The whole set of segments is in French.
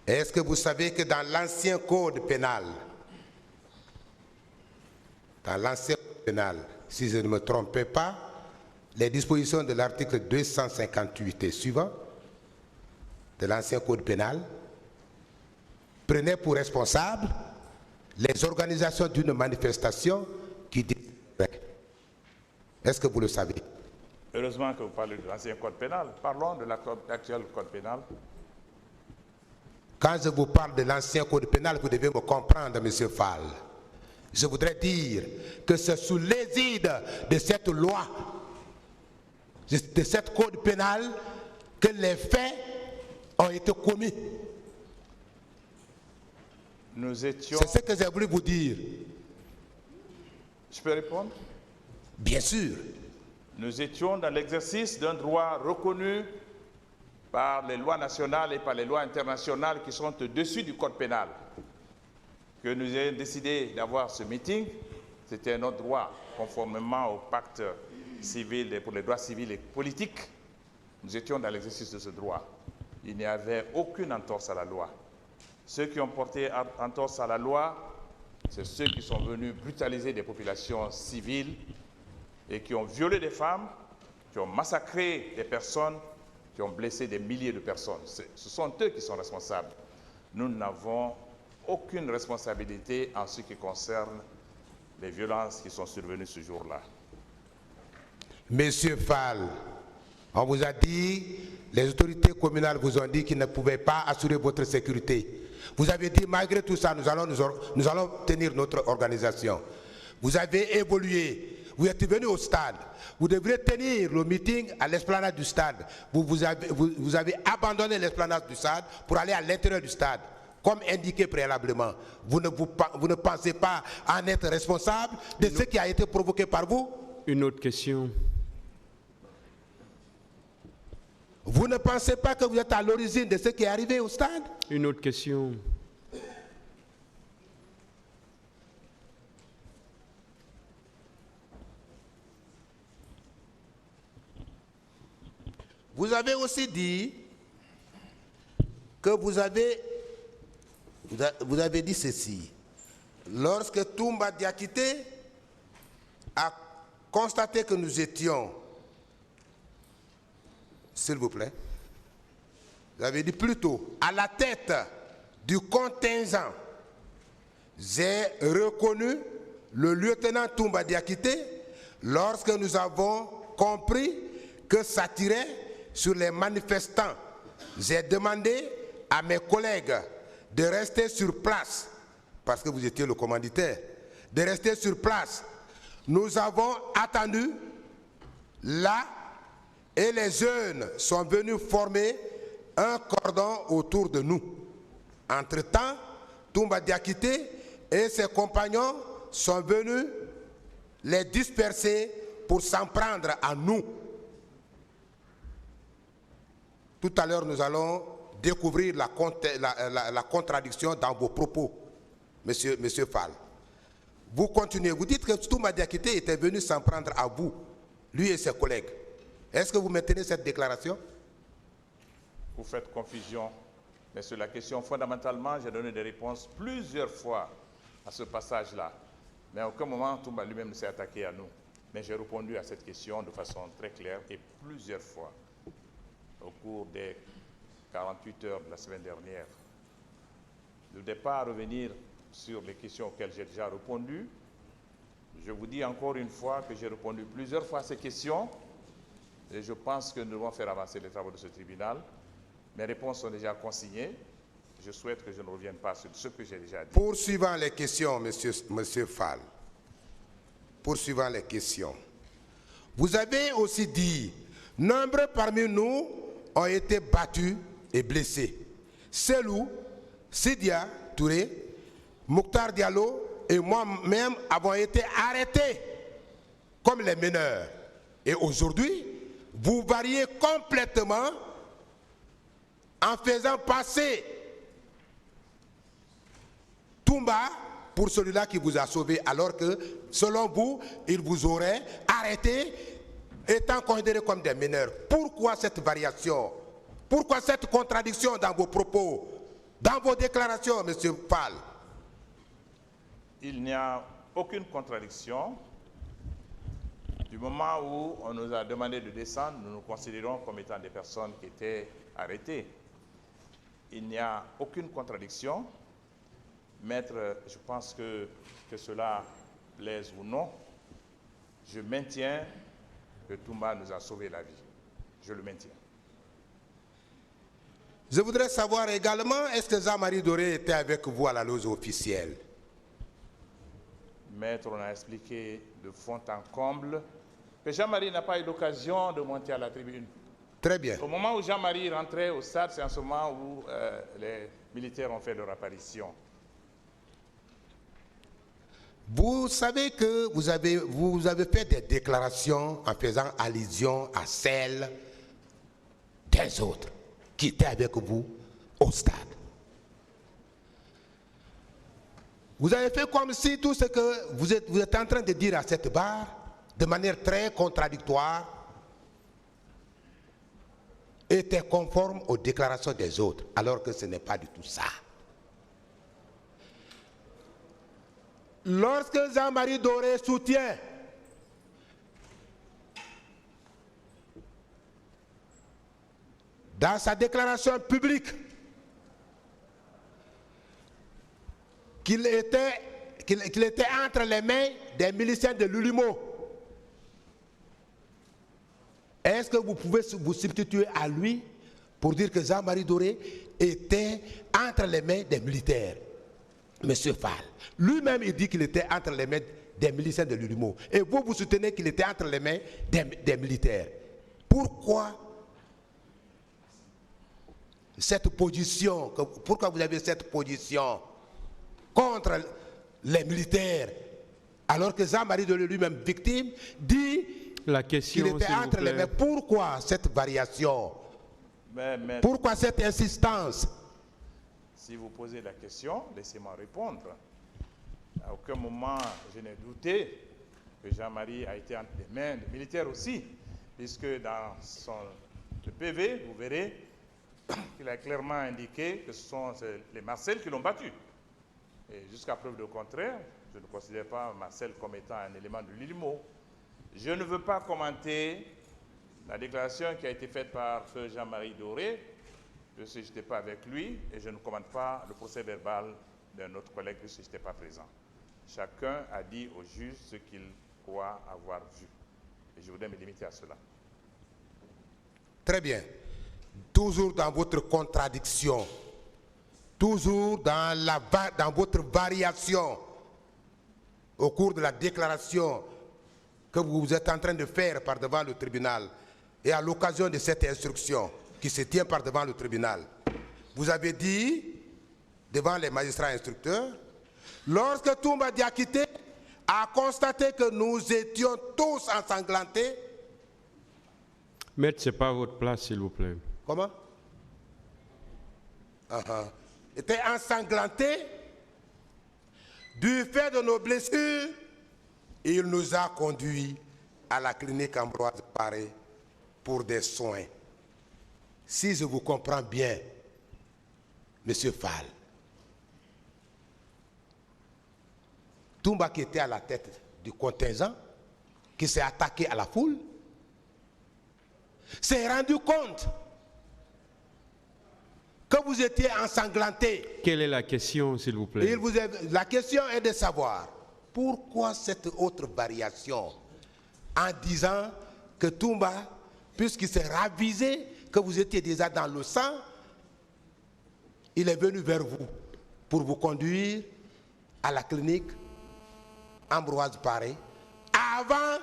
Est-ce que vous savez que dans l'ancien code pénal, si je ne me trompe pas, les dispositions de l'article 258 et suivant de l'ancien code pénal prenaient pour responsable les organisations d'une manifestation qui disent. Est-ce que vous le savez? Heureusement que vous parlez de l'ancien code pénal. Parlons de l'actuel code pénal. Quand je vous parle de l'ancien code pénal, vous devez me comprendre, M. Fall. Je voudrais dire que c'est sous l'égide de cette loi, de cette code pénal, que les faits ont été commis. Nous étions... C'est ce que j'ai voulu vous dire. Je peux répondre? Bien sûr. Nous étions dans l'exercice d'un droit reconnu par les lois nationales et par les lois internationales qui sont au-dessus du code pénal. Que nous ayons décidé d'avoir ce meeting, c'était notre droit, conformément au pacte civil pour les droits civils et politiques. Nous étions dans l'exercice de ce droit. Il n'y avait aucune entorse à la loi. Ceux qui ont porté entorse à la loi, c'est ceux qui sont venus brutaliser des populations civiles et qui ont violé des femmes, qui ont massacré des personnes, qui ont blessé des milliers de personnes. Ce sont eux qui sont responsables. Nous n'avons aucune responsabilité en ce qui concerne les violences qui sont survenues ce jour-là. Monsieur Fall, on vous a dit, les autorités communales vous ont dit qu'ils ne pouvaient pas assurer votre sécurité. Vous avez dit, malgré tout ça, nous allons tenir notre organisation. Vous avez évolué. Vous êtes venu au stade. Vous devriez tenir le meeting à l'esplanade du stade. Vous avez abandonné l'esplanade du stade pour aller à l'intérieur du stade, comme indiqué préalablement. Vous ne pensez pas en être responsable de ce qui a été provoqué par vous? Une autre question. Vous ne pensez pas que vous êtes à l'origine de ce qui est arrivé au stade? Une autre question. Vous avez aussi dit que vous avez dit ceci. Lorsque Toumba Diakité a constaté que nous étions, s'il vous plaît, vous avez dit plutôt à la tête du contingent, j'ai reconnu le lieutenant Toumba Diakité lorsque nous avons compris que ça tirait sur les manifestants. J'ai demandé à mes collègues de rester sur place, parce que vous étiez le commanditaire, de rester sur place. Nous avons attendu là et les jeunes sont venus former un cordon autour de nous. Entre-temps, Toumba Diakité et ses compagnons sont venus les disperser pour s'en prendre à nous. Tout à l'heure, nous allons découvrir la contradiction dans vos propos, monsieur Fall. Vous continuez, vous dites que Toumba Diakité était venu s'en prendre à vous, lui et ses collègues. Est-ce que vous maintenez cette déclaration? Vous faites confusion. Mais sur la question, fondamentalement, j'ai donné des réponses plusieurs fois à ce passage-là. Mais à aucun moment, Toumba lui-même ne s'est attaqué à nous. Mais j'ai répondu à cette question de façon très claire et plusieurs fois au cours des 48 heures de la semaine dernière. Je ne vais pas revenir sur les questions auxquelles j'ai déjà répondu. Je vous dis encore une fois que j'ai répondu plusieurs fois à ces questions et je pense que nous devons faire avancer les travaux de ce tribunal. Mes réponses sont déjà consignées. Je souhaite que je ne revienne pas sur ce que j'ai déjà dit. Poursuivant les questions, monsieur Fall, poursuivant les questions, vous avez aussi dit, nombreux parmi nous ont été battus et blessés. Selou, Sidia Touré, Mokhtar Diallo et moi-même avons été arrêtés comme les meneurs. Et aujourd'hui, vous variez complètement en faisant passer Toumba pour celui-là qui vous a sauvé, alors que, selon vous, il vous aurait arrêté étant considérés comme des mineurs. Pourquoi cette variation? Pourquoi cette contradiction dans vos propos? dans vos déclarations, M. Fall. Il n'y a aucune contradiction. Du moment où on nous a demandé de descendre, nous nous considérons comme étant des personnes qui étaient arrêtées. Il n'y a aucune contradiction. Maître, je pense que cela plaise ou non, je maintiens que Toumba nous a sauvé la vie. Je le maintiens. Je voudrais savoir également, est-ce que Jean-Marie Doré était avec vous à la loge officielle? Maître, on a expliqué de fond en comble que Jean-Marie n'a pas eu l'occasion de monter à la tribune. Très bien. Au moment où Jean-Marie rentrait au stade, c'est en ce moment où les militaires ont fait leur apparition. Vous savez que vous avez fait des déclarations en faisant allusion à celles des autres qui étaient avec vous au stade. Vous avez fait comme si tout ce que vous êtes en train de dire à cette barre, de manière très contradictoire, était conforme aux déclarations des autres, alors que ce n'est pas du tout ça. Lorsque Jean-Marie Doré soutient dans sa déclaration publique qu'il était entre les mains des miliciens de l'Ulimo, est-ce que vous pouvez vous substituer à lui pour dire que Jean-Marie Doré était entre les mains des militaires? Monsieur Fall, lui-même il dit qu'il était entre les mains des miliciens de l'Ulimo. Et vous, vous soutenez qu'il était entre les mains des militaires. Pourquoi cette position, pourquoi vous avez cette position contre les militaires, alors que Jean-Marie Doré lui-même, victime, dit qu'il était entre les mains? Pourquoi cette variation? Pourquoi cette insistance? Si vous posez la question, laissez-moi répondre. À aucun moment, je n'ai douté que Jean-Marie a été entre les mains des militaires aussi, puisque dans le PV, vous verrez qu'il a clairement indiqué que ce sont les Marcel qui l'ont battu. Et jusqu'à preuve du contraire, je ne considère pas Marcel comme étant un élément de l'ILMO. Je ne veux pas commenter la déclaration qui a été faite par Feu Jean-Marie Doré, puisque je n'étais pas avec lui, et je ne commente pas le procès verbal d'un autre collègue puisque je n'étais pas présent. Chacun a dit au juge ce qu'il croit avoir vu. Et je voudrais me limiter à cela. Très bien. Toujours dans votre contradiction, toujours dans votre variation au cours de la déclaration que vous êtes en train de faire par devant le tribunal et à l'occasion de cette instruction qui se tient par devant le tribunal, vous avez dit devant les magistrats instructeurs, lorsque Toumba Diakité a constaté que nous étions tous ensanglantés. Maître, ce n'est pas votre place, s'il vous plaît. Comment? Était ensanglantés du fait de nos blessures, il nous a conduits à la clinique Ambroise Paré pour des soins. Si je vous comprends bien, Monsieur Fall, Toumba qui était à la tête du contingent, qui s'est attaqué à la foule, s'est rendu compte que vous étiez ensanglanté. Quelle est la question, s'il vous plaît? La question est de savoir pourquoi cette autre variation en disant que Toumba, puisqu'il s'est ravisé, que vous étiez déjà dans le sang, il est venu vers vous pour vous conduire à la clinique Ambroise Paré avant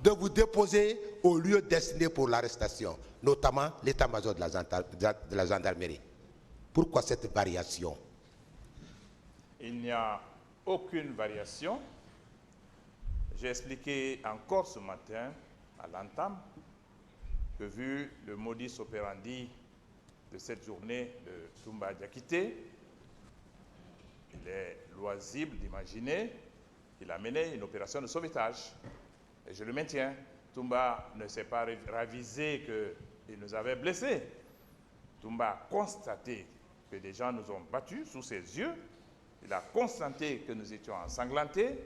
de vous déposer au lieu destiné pour l'arrestation, notamment l'état-major de la gendarmerie. Pourquoi cette variation? Il n'y a aucune variation. J'ai expliqué encore ce matin à l'entame que vu le modus operandi de cette journée de Toumba Diakité, il est loisible d'imaginer qu'il a mené une opération de sauvetage. Et je le maintiens. Toumba ne s'est pas ravisé qu'il nous avait blessés. Toumba a constaté que des gens nous ont battus sous ses yeux. Il a constaté que nous étions ensanglantés.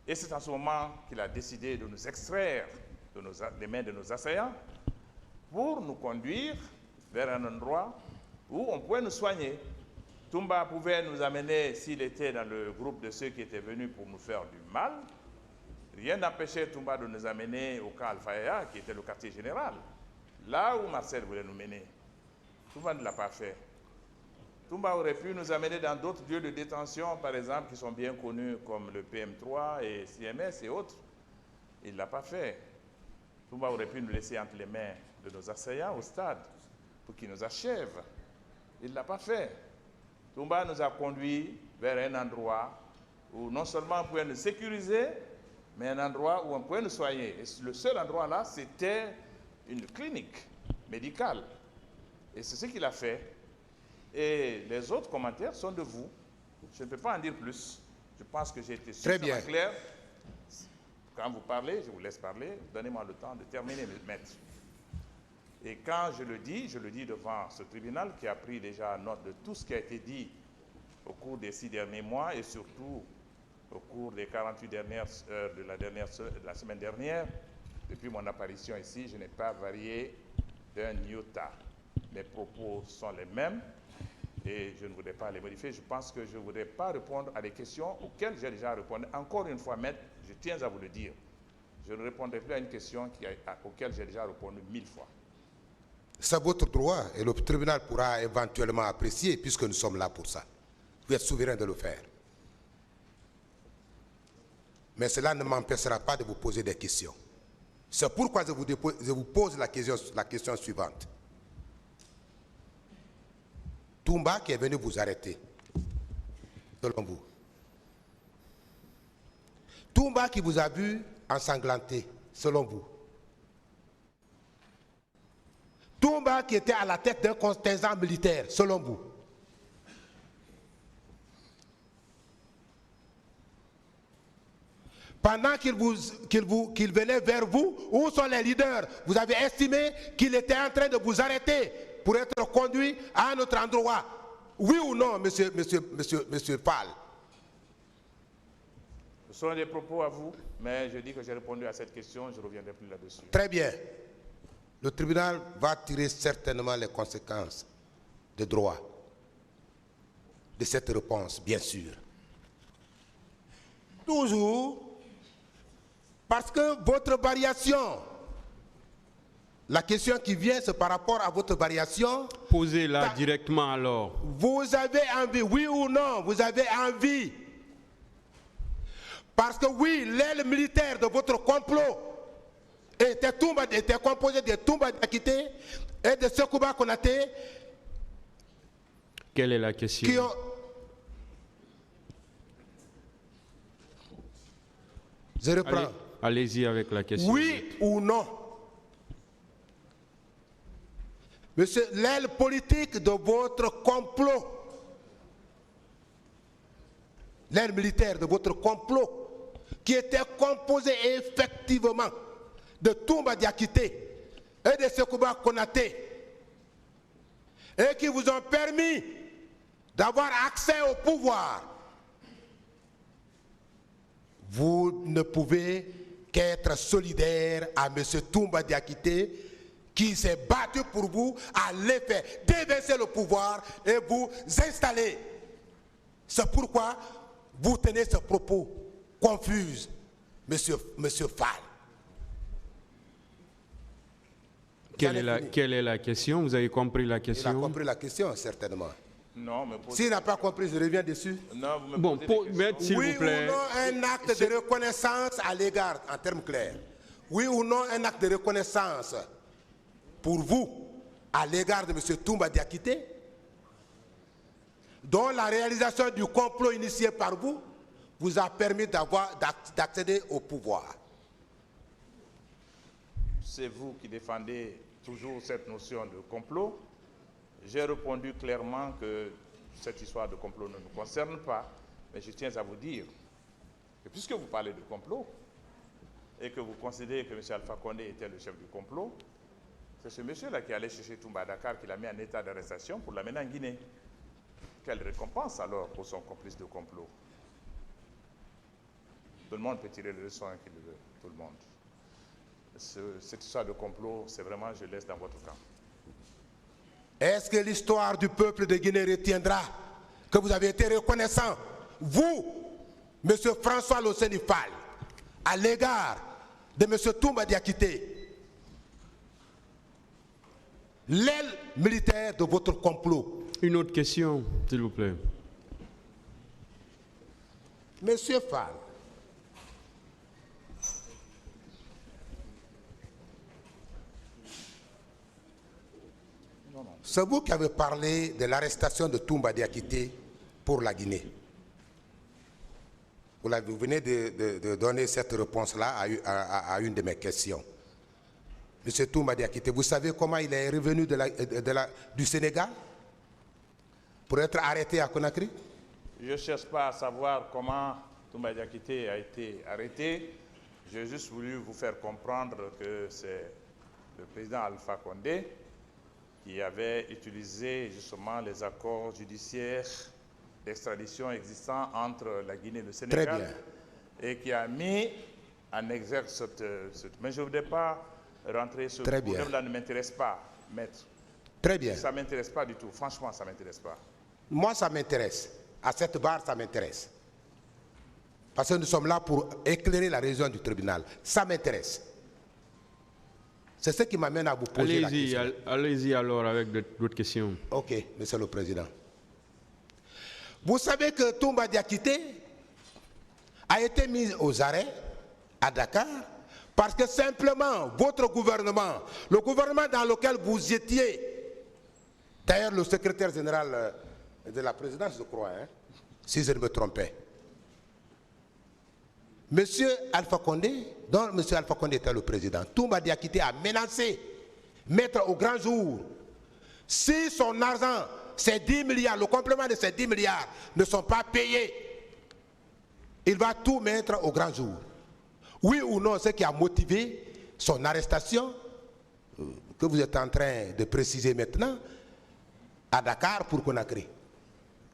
Et c'est en ce moment qu'il a décidé de nous extraire des mains de nos assaillants pour nous conduire vers un endroit où on pouvait nous soigner. Toumba pouvait nous amener, s'il était dans le groupe de ceux qui étaient venus pour nous faire du mal. Rien n'empêchait Toumba de nous amener au camp Alpha, qui était le quartier général, là où Marcel voulait nous mener. Toumba ne l'a pas fait. Toumba aurait pu nous amener dans d'autres lieux de détention, par exemple, qui sont bien connus comme le PM3 et CMS et autres. Il ne l'a pas fait. Toumba aurait pu nous laisser entre les mains de nos assaillants au stade pour qu'ils nous achèvent. Il ne l'a pas fait. Toumba nous a conduits vers un endroit où non seulement on pouvait nous sécuriser, mais un endroit où on pouvait nous soigner. Et le seul endroit là, c'était une clinique médicale. Et c'est ce qu'il a fait. Et les autres commentaires sont de vous. Je ne peux pas en dire plus. Je pense que j'ai été suffisamment clair. Quand vous parlez, je vous laisse parler. Donnez-moi le temps de terminer, maître. Et quand je le dis devant ce tribunal qui a pris déjà note de tout ce qui a été dit au cours des 6 derniers mois et surtout au cours des 48 dernières heures de la semaine dernière. Depuis mon apparition ici, je n'ai pas varié d'un iota. Mes propos sont les mêmes et je ne voudrais pas les modifier. Je pense que je ne voudrais pas répondre à des questions auxquelles j'ai déjà répondu. Encore une fois, maître, je tiens à vous le dire. Je ne répondrai plus à une question auquel j'ai déjà répondu 1000 fois. C'est votre droit et le tribunal pourra éventuellement apprécier puisque nous sommes là pour ça. Vous êtes souverain de le faire. Mais cela ne m'empêchera pas de vous poser des questions. C'est pourquoi je vous pose la question suivante. Toumba qui est venu vous arrêter, selon vous. Toumba qui vous a vu ensanglanté, selon vous. Toumba qui était à la tête d'un contingent militaire, selon vous. Pendant qu'il venait vers vous, où sont les leaders? Vous avez estimé qu'il était en train de vous arrêter pour être conduit à un autre endroit. Oui ou non, monsieur Fall? Ce sont des propos à vous, mais je dis que j'ai répondu à cette question, je ne reviendrai plus là-dessus. Très bien. Le tribunal va tirer certainement les conséquences de droit de cette réponse, bien sûr. Toujours parce que votre variation, la question qui vient, c'est par rapport à votre variation. Posez-la directement alors. Vous avez envie, oui ou non, vous avez envie. Parce que oui, l'aile militaire de votre complot était composée de Toumba Diakité et de Sekouba Konaté. Quelle est la question? Je reprends. Allez-y avec la question. Oui ou non? Monsieur, l'aile politique de votre complot, l'aile militaire de votre complot, qui était composée effectivement de Toumba Diakité et de Sekouba Konaté, et qui vous ont permis d'avoir accès au pouvoir, vous ne pouvez qu'être solidaire à M. Toumba Diakité qui s'est battu pour vous à l'effet d'évincer le pouvoir et vous installer. C'est pourquoi vous tenez ce propos confus, monsieur Fall. Quelle est la question? Vous avez compris la question? Il a compris la question, certainement. Non, mais s'il n'a pas compris, je reviens dessus. Non, vous me bon, posez s'il vous plaît. Oui ou non un acte de reconnaissance à l'égard, en termes clairs. Oui ou non un acte de reconnaissance pour vous à l'égard de M. Toumba Diakité, dont la réalisation du complot initié par vous vous a permis d'accéder au pouvoir. C'est vous qui défendez toujours cette notion de complot. J'ai répondu clairement que cette histoire de complot ne nous concerne pas, mais je tiens à vous dire que puisque vous parlez de complot et que vous considérez que M. Alpha Condé était le chef du complot, c'est ce monsieur-là qui allait chercher Toumba à Dakar, qui l'a mis en état d'arrestation pour l'amener en Guinée. quelle récompense alors pour son complice de complot? Tout le monde peut tirer les leçons qu'il veut, tout le monde. Cette histoire de complot, c'est vraiment, je laisse dans votre camp. Est-ce que l'histoire du peuple de Guinée retiendra que vous avez été reconnaissant, vous, M. François Loseni Fall, à l'égard de M. Toumba Diakité, l'aile militaire de votre complot? Une autre question, s'il vous plaît. Monsieur Fall, c'est vous qui avez parlé de l'arrestation de Toumba Diakité pour la Guinée. Vous venez de donner cette réponse-là à une de mes questions. Monsieur Toumba Diakité, vous savez comment il est revenu du Sénégal pour être arrêté à Conakry? Je ne cherche pas à savoir comment Toumba Diakité a été arrêté. J'ai juste voulu vous faire comprendre que c'est le président Alpha Condé qui avait utilisé justement les accords judiciaires d'extradition existants entre la Guinée et le Sénégal et qui a mis en exergue cette... Mais je ne voudrais pas rentrer sur ce problème-là, ne m'intéresse pas, maître. Très bien. Ça ne m'intéresse pas du tout, franchement, ça ne m'intéresse pas. Moi, ça m'intéresse. À cette barre, ça m'intéresse. Parce que nous sommes là pour éclairer la raison du tribunal. Ça m'intéresse. C'est ce qui m'amène à vous poser la question. Allez-y alors avec d'autres questions. Ok, Monsieur le Président. Vous savez que Toumba Diakité a été mis aux arrêts à Dakar parce que simplement votre gouvernement, le gouvernement dans lequel vous étiez, d'ailleurs le secrétaire général de la présidence, je crois, hein, si je ne me trompais, Monsieur Alpha Condé, dont Monsieur Alpha Condé était le président, Toumba Diakité a menacé, mettre au grand jour, si son argent, ces 10 milliards, le complément de ces 10 milliards ne sont pas payés, il va tout mettre au grand jour. Oui ou non, ce qui a motivé son arrestation, que vous êtes en train de préciser maintenant, à Dakar pour Conakry.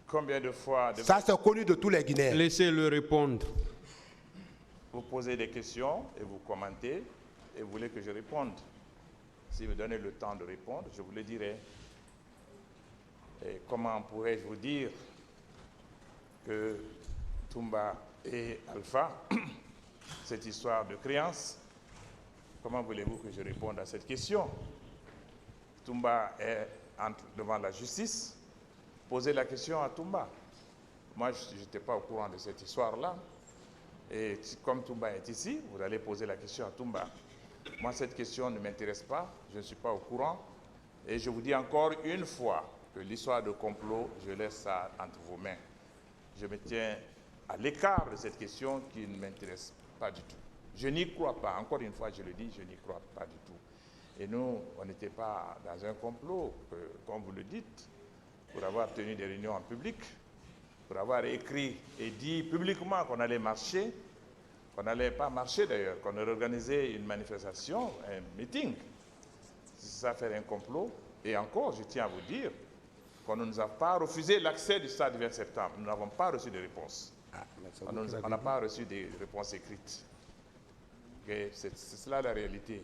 Combien de fois... Ça, c'est connu de tous les Guinéens. Laissez-le répondre. Vous posez des questions et vous commentez et vous voulez que je réponde. Si vous me donnez le temps de répondre, je vous le dirai. Et comment pourrais-je vous dire que Toumba et Alpha, cette histoire de créance, comment voulez-vous que je réponde à cette question? Toumba est devant la justice. Posez la question à Toumba. Moi, je n'étais pas au courant de cette histoire-là. Et comme Toumba est ici, vous allez poser la question à Toumba. Moi, cette question ne m'intéresse pas, je ne suis pas au courant. Et je vous dis encore une fois que l'histoire de complot, je laisse ça entre vos mains. Je me tiens à l'écart de cette question qui ne m'intéresse pas du tout. Je n'y crois pas. Encore une fois, je le dis, je n'y crois pas du tout. Et nous, on n'était pas dans un complot, comme vous le dites, pour avoir tenu des réunions en public, pour avoir écrit et dit publiquement qu'on allait marcher, qu'on n'allait pas marcher d'ailleurs, qu'on aurait organisé une manifestation, un meeting. C'est ça faire un complot. Et encore, je tiens à vous dire qu'on ne nous a pas refusé l'accès du stade du 20 septembre. Nous n'avons pas reçu de réponse. On n'a pas reçu de réponse écrite. C'est cela la réalité.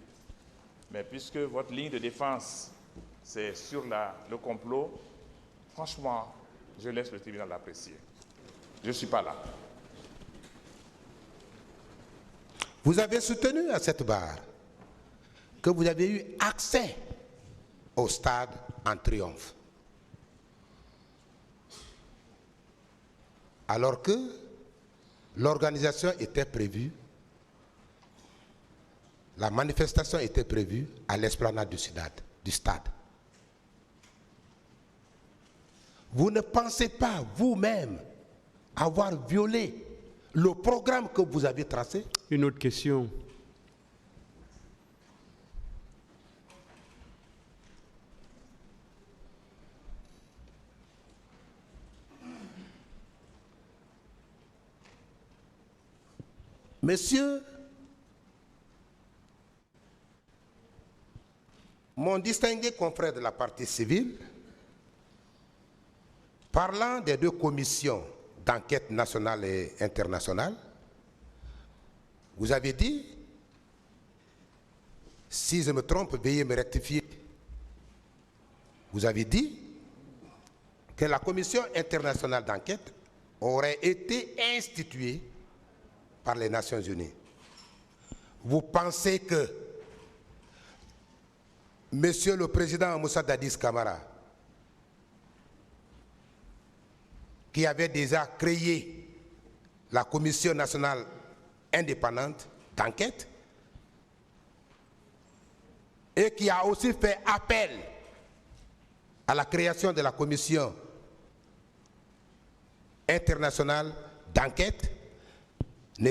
Mais puisque votre ligne de défense, c'est sur le complot, franchement, je laisse le tribunal l'apprécier. Je ne suis pas là. Vous avez soutenu à cette barre que vous avez eu accès au stade en triomphe. Alors que l'organisation était prévue, la manifestation était prévue à l'esplanade du stade. Vous ne pensez pas vous-même avoir violé le programme que vous avez tracé? Une autre question. Monsieur, mon distingué confrère de la partie civile, Parlant des deux commissions d'enquête nationale et internationale, vous avez dit, si je me trompe, veuillez me rectifier, vous avez dit que la commission internationale d'enquête aurait été instituée par les Nations Unies. Vous pensez que Monsieur le Président Moussa Dadis Camara, qui avait déjà créé la Commission nationale indépendante d'enquête et qui a aussi fait appel à la création de la Commission internationale d'enquête, n'eût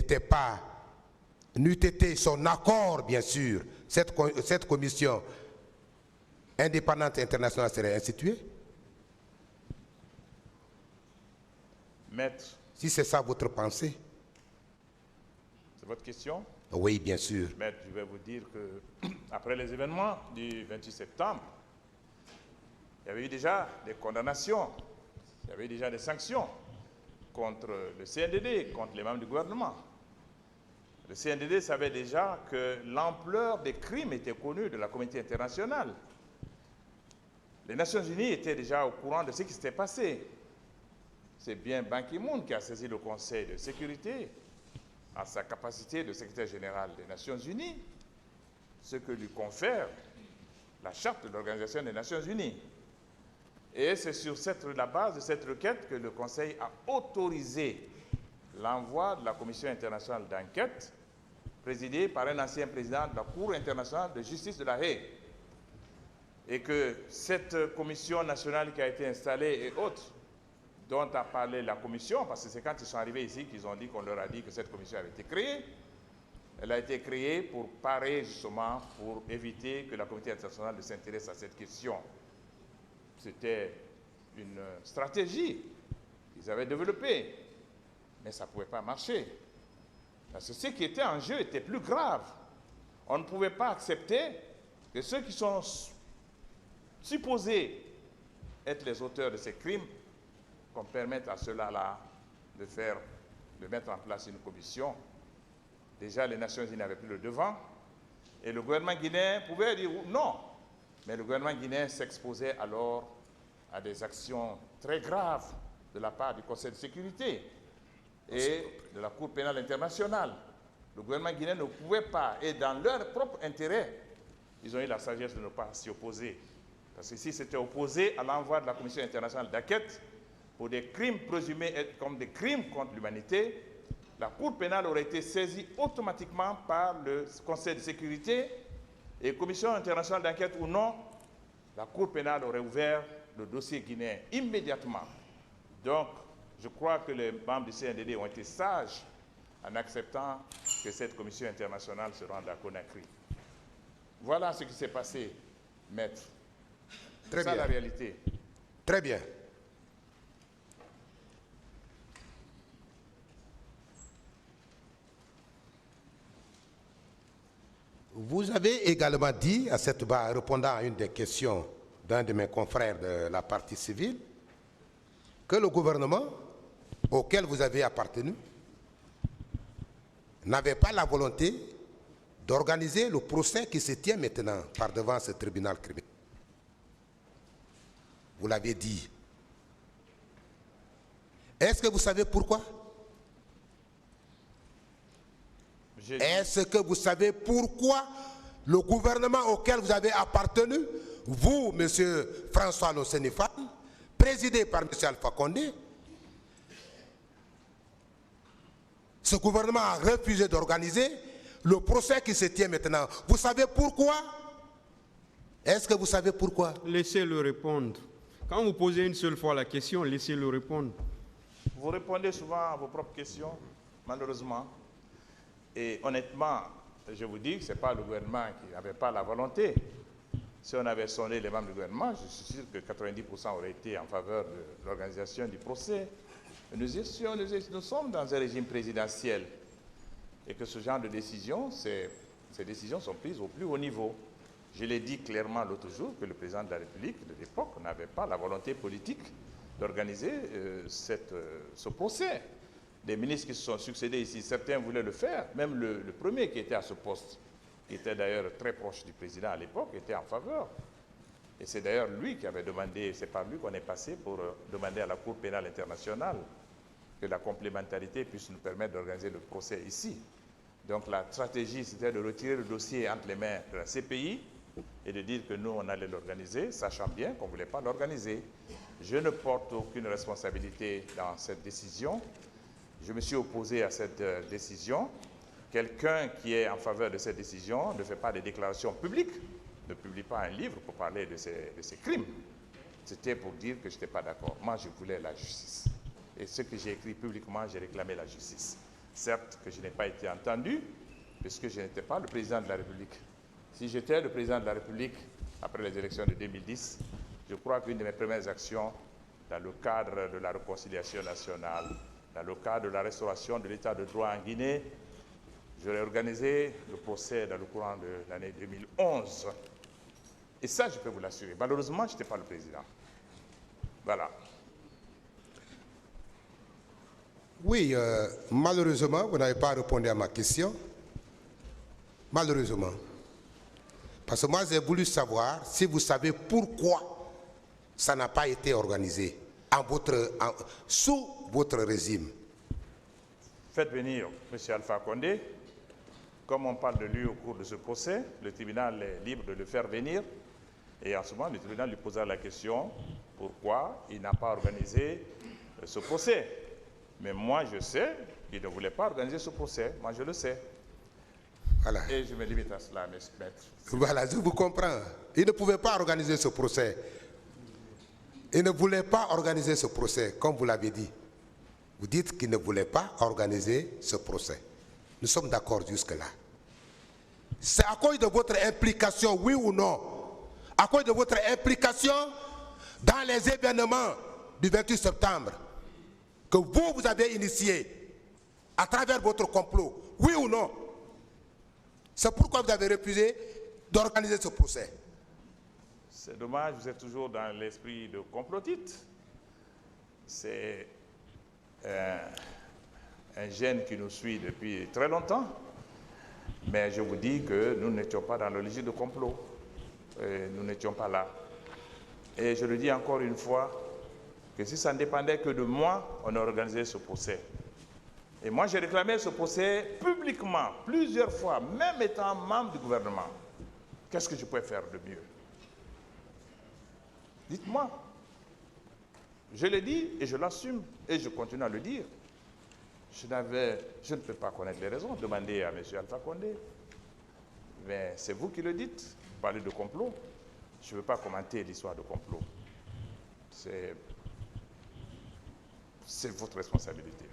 été son accord, bien sûr, cette commission indépendante internationale serait instituée? Maître. Si c'est ça votre pensée. C'est votre question? Oui, bien sûr. Maître, je vais vous dire que après les événements du 28 septembre, il y avait eu déjà des condamnations, il y avait eu déjà des sanctions contre le CNDD, contre les membres du gouvernement. Le CNDD savait déjà que l'ampleur des crimes était connue de la communauté internationale. Les Nations Unies étaient déjà au courant de ce qui s'était passé. C'est bien Ban Ki-moon qui a saisi le Conseil de sécurité à sa capacité de secrétaire général des Nations Unies, ce que lui confère la charte de l'Organisation des Nations Unies. Et c'est sur la base de cette requête que le Conseil a autorisé l'envoi de la Commission internationale d'enquête, présidée par un ancien président de la Cour internationale de justice de La Haye. Et que cette commission nationale qui a été installée et autres, dont a parlé la commission, parce que c'est quand ils sont arrivés ici qu'ils ont dit qu'on leur a dit que cette commission avait été créée. Elle a été créée pour parer justement, pour éviter que la communauté internationale ne s'intéresse à cette question. C'était une stratégie qu'ils avaient développée, mais ça ne pouvait pas marcher. Parce que ce qui était en jeu était plus grave. On ne pouvait pas accepter que ceux qui sont supposés être les auteurs de ces crimes, qu'on permette à ceux-là de mettre en place une commission. Déjà, les Nations Unies n'avaient plus le devant, et le gouvernement guinéen pouvait dire non. Mais le gouvernement guinéen s'exposait alors à des actions très graves de la part du Conseil de sécurité et de la Cour pénale internationale. Le gouvernement guinéen ne pouvait pas, et dans leur propre intérêt, ils ont eu la sagesse de ne pas s'y opposer. Parce que si c'était opposé à l'envoi de la Commission internationale d'enquête pour des crimes présumés être comme des crimes contre l'humanité, la Cour pénale aurait été saisie automatiquement par le Conseil de sécurité et Commission internationale d'enquête ou non, la Cour pénale aurait ouvert le dossier guinéen immédiatement. Donc, je crois que les membres du CNDD ont été sages en acceptant que cette commission internationale se rende à Conakry. Voilà ce qui s'est passé, maître. C'est ça la réalité. Très bien. Vous avez également dit, à cette barre, répondant à une des questions d'un de mes confrères de la partie civile, que le gouvernement auquel vous avez appartenu n'avait pas la volonté d'organiser le procès qui se tient maintenant par devant ce tribunal criminel. Vous l'avez dit. Est-ce que vous savez pourquoi? Est-ce que vous savez pourquoi le gouvernement auquel vous avez appartenu, vous, M. François Losénifal, présidé par M. Alpha Condé, ce gouvernement a refusé d'organiser le procès qui se tient maintenant? Vous savez pourquoi? Est-ce que vous savez pourquoi? Laissez-le répondre. Quand vous posez une seule fois la question, laissez-le répondre. Vous répondez souvent à vos propres questions, malheureusement. Et honnêtement, je vous dis que ce n'est pas le gouvernement qui n'avait pas la volonté. Si on avait sondé les membres du gouvernement, je suis sûr que 90% auraient été en faveur de l'organisation du procès. Nous sommes dans un régime présidentiel et que ce genre de décisions, ces décisions sont prises au plus haut niveau. Je l'ai dit clairement l'autre jour que le président de la République de l'époque n'avait pas la volonté politique d'organiser ce procès. Des ministres qui se sont succédés ici, certains voulaient le faire, même le premier qui était à ce poste, qui était d'ailleurs très proche du président à l'époque, était en faveur. Et c'est d'ailleurs lui qui avait demandé, c'est par lui qu'on est passé pour demander à la Cour pénale internationale que la complémentarité puisse nous permettre d'organiser le procès ici. Donc la stratégie, c'était de retirer le dossier entre les mains de la CPI et de dire que nous, on allait l'organiser, sachant bien qu'on ne voulait pas l'organiser. Je ne porte aucune responsabilité dans cette décision. Je me suis opposé à cette décision. Quelqu'un qui est en faveur de cette décision ne fait pas de déclarations publiques, ne publie pas un livre pour parler de ces crimes. C'était pour dire que je n'étais pas d'accord. Moi, je voulais la justice. Et ce que j'ai écrit publiquement, j'ai réclamé la justice. Certes que je n'ai pas été entendu, puisque je n'étais pas le président de la République. Si j'étais le président de la République, après les élections de 2010, je crois qu'une de mes premières actions, dans le cadre de la réconciliation nationale, dans le cadre de la restauration de l'état de droit en Guinée, j'aurais organisé le procès dans le courant de l'année 2011. Et ça, je peux vous l'assurer. Malheureusement, je n'étais pas le président. Voilà. Oui, malheureusement, vous n'avez pas répondu à ma question. Malheureusement. Parce que moi, j'ai voulu savoir si vous savez pourquoi ça n'a pas été organisé sous votre régime. Faites venir M. Alpha Condé. Comme on parle de lui au cours de ce procès, le tribunal est libre de le faire venir. Et en ce moment, le tribunal lui posera la question pourquoi il n'a pas organisé ce procès. Mais moi, je sais qu'il ne voulait pas organiser ce procès. Moi, je le sais. Voilà. Et je me limite à cela, maître. Voilà, je vous comprends. Il ne pouvait pas organiser ce procès. Il ne voulait pas organiser ce procès, comme vous l'avez dit. Vous dites qu'il ne voulait pas organiser ce procès. Nous sommes d'accord jusque-là. C'est à cause de votre implication, oui ou non, à cause de votre implication dans les événements du 28 septembre que vous avez initié à travers votre complot, oui ou non. C'est pourquoi vous avez refusé d'organiser ce procès. C'est dommage, vous êtes toujours dans l'esprit de complotite. C'est un gène qui nous suit depuis très longtemps. Mais je vous dis que nous n'étions pas dans le logique de complot. Nous n'étions pas là. Et je le dis encore une fois, que si ça ne dépendait que de moi, on aurait organisé ce procès. Et moi, j'ai réclamé ce procès publiquement, plusieurs fois, même étant membre du gouvernement. Qu'est-ce que je pouvais faire de mieux? Dites-moi. Je l'ai dit et je l'assume et je continue à le dire. Je ne peux pas connaître les raisons. Demandez à M. Alpha Condé. Mais c'est vous qui le dites. Vous parlez de complot. Je ne veux pas commenter l'histoire de complot. C'est votre responsabilité.